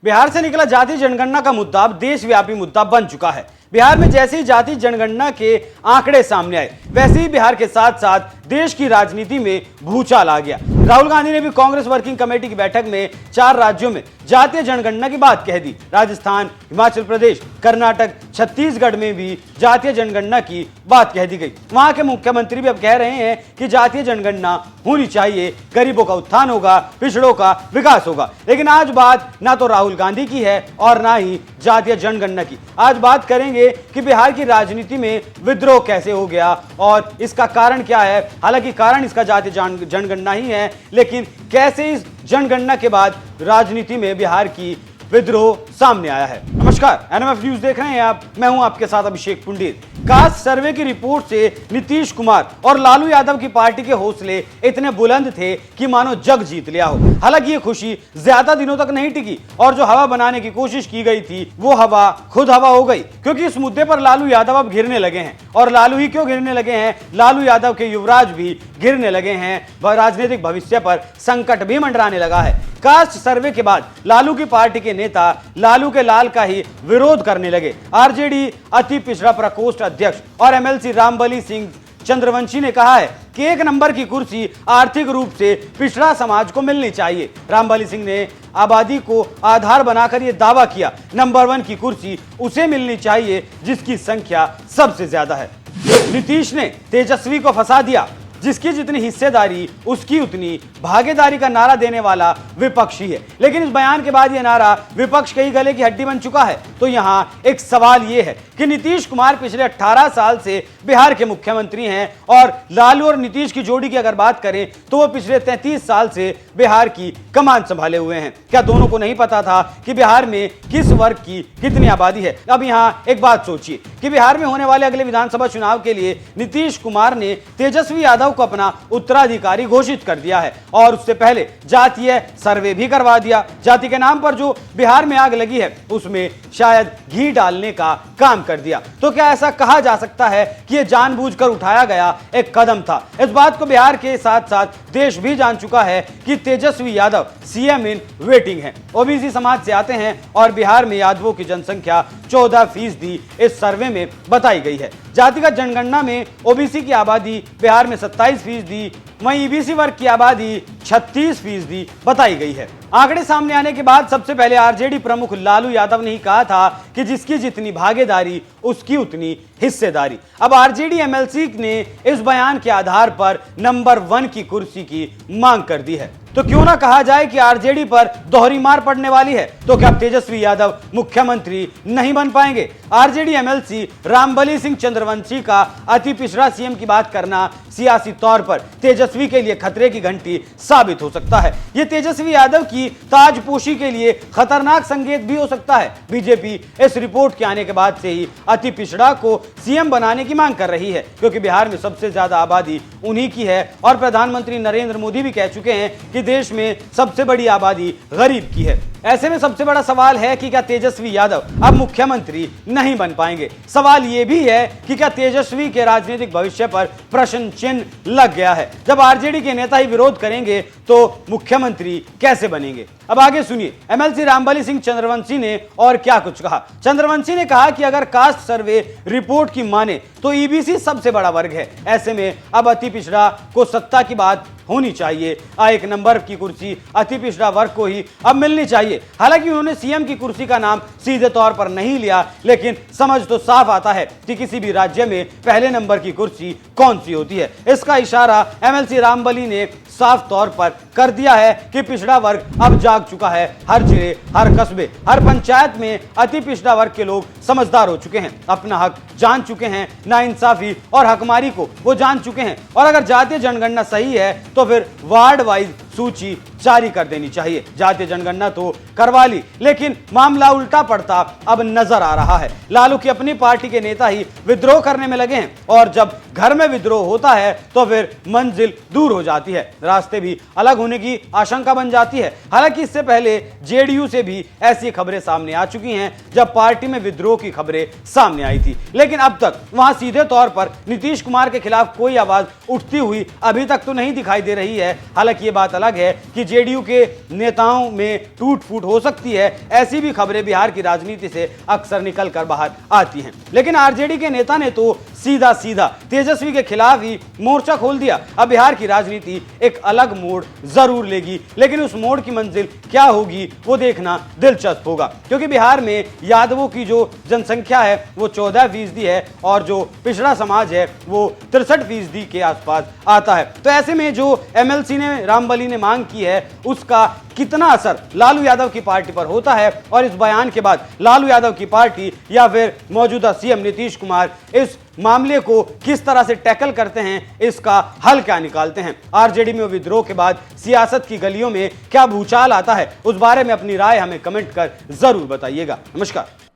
बिहार से निकला जातीय जनगणना का मुद्दा अब देशव्यापी मुद्दा बन चुका है। बिहार में जैसे ही जातीय जनगणना के आंकड़े सामने आए, वैसे ही बिहार के साथ साथ देश की राजनीति में भूचाल आ गया। राहुल गांधी ने भी कांग्रेस वर्किंग कमेटी की बैठक में 4 राज्यों में जातीय जनगणना की बात कह दी। राजस्थान, हिमाचल प्रदेश, कर्नाटक, छत्तीसगढ़ में भी जातीय जनगणना की बात कह दी गई। वहां के मुख्यमंत्री भी अब कह रहे हैं कि जातीय जनगणना होनी चाहिए, गरीबों का उत्थान होगा, पिछड़ों का विकास होगा। लेकिन आज बात ना तो राहुल गांधी की है और ना ही जातीय जनगणना की। आज बात करेंगे कि बिहार की राजनीति में विद्रोह कैसे हो गया और इसका कारण क्या है। हालांकि कारण इसका जातीय जनगणना ही है, लेकिन कैसे इस जनगणना के बाद राजनीति में बिहार की विद्रोह सामने आया है। नमस्कार, एनएमएफ न्यूज देख रहे हैं आप। मैं हूं आपके साथ अभिषेक पुंडीर। कास्ट सर्वे की रिपोर्ट से नीतीश कुमार और लालू यादव की पार्टी के हौसले इतने बुलंद थे कि मानो जग जीत लिया हो। हालांकि ये खुशी ज्यादा दिनों तक नहीं टिकी और जो हवा बनाने की कोशिश की गई थी वो हवा खुद हवा हो गई, क्योंकि इस मुद्दे पर लालू यादव अब घिरने लगे हैं। और लालू ही क्यों घिरने लगे हैं, लालू यादव के युवराज भी घिरने लगे हैं। राजनीतिक भविष्य पर संकट भी मंडराने लगा है। कास्ट सर्वे के बाद लालू की पार्टी के नेता लालू के लाल का ही विरोध करने लगे। आरजेडी अति पिछड़ा प्रकोष्ठ अध्यक्ष और एमएलसी रामबली सिंह चंद्रवंशी ने कहा है कि 1 नंबर की कुर्सी आर्थिक रूप से पिछड़ा समाज को मिलनी चाहिए। रामबली सिंह ने आबादी को आधार बनाकर यह दावा किया, नंबर 1 की कुर्सी उसे मिलनी चाहिए जिसकी संख्या सबसे ज्यादा है। नीतीश ने तेजस्वी को फंसा दिया, जिसकी जितनी हिस्सेदारी उसकी उतनी भागीदारी का नारा देने वाला विपक्ष ही है। लेकिन इस बयान के बाद यह नारा विपक्ष के ही गले की हड्डी बन चुका है। तो यहां एक सवाल यह है कि नीतीश कुमार पिछले 18 साल से बिहार के मुख्यमंत्री हैं और लालू और नीतीश की जोड़ी की अगर बात करें तो वो पिछले 33 साल से बिहार की कमान संभाले हुए हैं। क्या दोनों को नहीं पता था कि बिहार में किस वर्ग की कितनी आबादी है? अब यहां एक बात सोचिए कि बिहार में होने वाले अगले विधानसभा चुनाव के लिए नीतीश कुमार ने तेजस्वी यादव को अपना उत्तराधिकारी घोषित कर दिया है और उससे पहले जातीय सर्वे भी करवा दिया। जाति के नाम पर जो बिहार में आग लगी है उसमें शायद घी डालने का काम कर दिया। तो क्या ऐसा कहा जा सकता है कि यह जानबूझकर उठाया गया एक कदम था? इस बात को बिहार के साथ साथ देश भी जान चुका है कि Tejashwi Yadav CM in waiting है। ओबीसी समाज से आते हैं और बिहार में यादवों की जनसंख्या 14% इस सर्वे में बताई गई है। जातिगत जनगणना में ओबीसी की आबादी बिहार में 27%, वहीं ईबीसी वर्ग की आबादी 36% बताई गई है। आंकड़े सामने आने के बाद सबसे पहले आरजेडी प्रमुख लालू यादव ने ही कहा था कि जिसकी जितनी भागीदारी उसकी उतनी हिस्सेदारी। अब आरजेडी एमएलसी ने इस बयान के आधार पर नंबर 1 की कुर्सी की मांग कर दी है। तो क्यों ना कहा जाए कि आरजेडी पर दोहरी मार पड़ने वाली है। तो क्या तेजस्वी यादव मुख्यमंत्री नहीं बन पाएंगे? आरजेडी एमएलसी रामबली सिंह चंद्रवंशी का अति पिछड़ा सीएम की बात करना सियासी तौर पर तेजस्वी के लिए खतरे की घंटी साबित हो सकता है। यह तेजस्वी यादव की ताजपोशी के लिए खतरनाक संकेत भी हो सकता है। बीजेपी इस रिपोर्ट के आने के बाद से ही अति पिछड़ा को सीएम बनाने की मांग कर रही है, क्योंकि बिहार में सबसे ज्यादा आबादी उन्हीं की है और प्रधानमंत्री नरेंद्र मोदी भी कह चुके हैं कि देश में सबसे बड़ी आबादी गरीब की है। ऐसे में सबसे बड़ा सवाल है कि क्या तेजस्वी यादव अब मुख्यमंत्री नहीं बन पाएंगे? सवाल यह भी है कि क्या तेजस्वी के राजनीतिक भविष्य पर प्रश्न चिन्ह लग गया है? जब आरजेडी के नेता ही विरोध करेंगे तो मुख्यमंत्री कैसे बनेंगे? अब आगे सुनिए एमएलसी रामबली सिंह चंद्रवंशी ने और क्या कुछ कहा। चंद्रवंशी ने कहा कि अगर कास्ट सर्वे रिपोर्ट की माने तो ईबीसी सबसे बड़ा वर्ग है। ऐसे में अब अति पिछड़ा को सत्ता की बात होनी चाहिए। 1 नंबर की कुर्सी अति पिछड़ा वर्ग को ही अब मिलनी चाहिए। हालांकि उन्होंने सीएम की कुर्सी का नाम सीधे तौर पर नहीं लिया, लेकिन समझ तो साफ आता है कि किसी भी राज्य में पहले नंबर की कुर्सी कौन सी होती है। इसका इशारा एमएलसी रामबली ने साफ तौर पर कर दिया है कि पिछड़ा वर्ग अब जाग चुका है। हर जिले, हर कस्बे, हर पंचायत में अति पिछड़ा वर्ग के लोग समझदार हो चुके हैं, अपना हक जान चुके हैं, नाइंसाफी और हकमारी को वो जान चुके हैं। और अगर जातीय जनगणना सही है तो फिर वार्ड वाइज सूची जारी कर देनी चाहिए। जातीय जनगणना तो करवा ली, लेकिन मामला उल्टा पड़ता अब नजर आ रहा है। लालू की अपनी पार्टी के नेता ही विद्रोह करने में लगे हैं और जब घर में विद्रोह होता है तो फिर मंजिल दूर हो जाती है, रास्ते भी अलग होने की आशंका बन जाती है। हालांकि इससे पहले जेडीयू से भी ऐसी खबरें सामने आ चुकी हैं जब पार्टी में विद्रोह की खबरें सामने आई थी, लेकिन अब तक वहां सीधे तौर पर नीतीश कुमार के खिलाफ कोई आवाज उठती हुई अभी तक तो नहीं दिखाई दे रही है। हालांकि ये बात अलग अलग है कि जेडीयू के नेताओं में टूट फूट हो सकती है, ऐसी भी खबरें बिहार की राजनीति से अक्सर निकल कर बाहर आती हैं। लेकिन आरजेडी के नेता ने तो सीधा सीधा तेजस्वी के खिलाफ ही मोर्चा खोल दिया। अब बिहार की राजनीति एक अलग मोड़ जरूर लेगी, लेकिन उस मोड़ की मंजिल क्या होगी वो देखना दिलचस्प होगा, क्योंकि बिहार में यादवों की जो जनसंख्या है वो 14% है और जो पिछड़ा समाज है वो 63% के आसपास आता है। तो ऐसे में जो एमएलसी ने रामबली ने मांग की है उसका कितना असर लालू यादव की पार्टी पर होता है, और इस बयान के बाद लालू यादव की पार्टी या फिर मौजूदा सीएम नीतीश कुमार इस मामले को किस तरह से टैकल करते हैं, इसका हल क्या निकालते हैं। आरजेडी में विद्रोह के बाद सियासत की गलियों में क्या भूचाल आता है, उस बारे में अपनी राय हमें कमेंट कर जरूर बताइएगा। नमस्कार।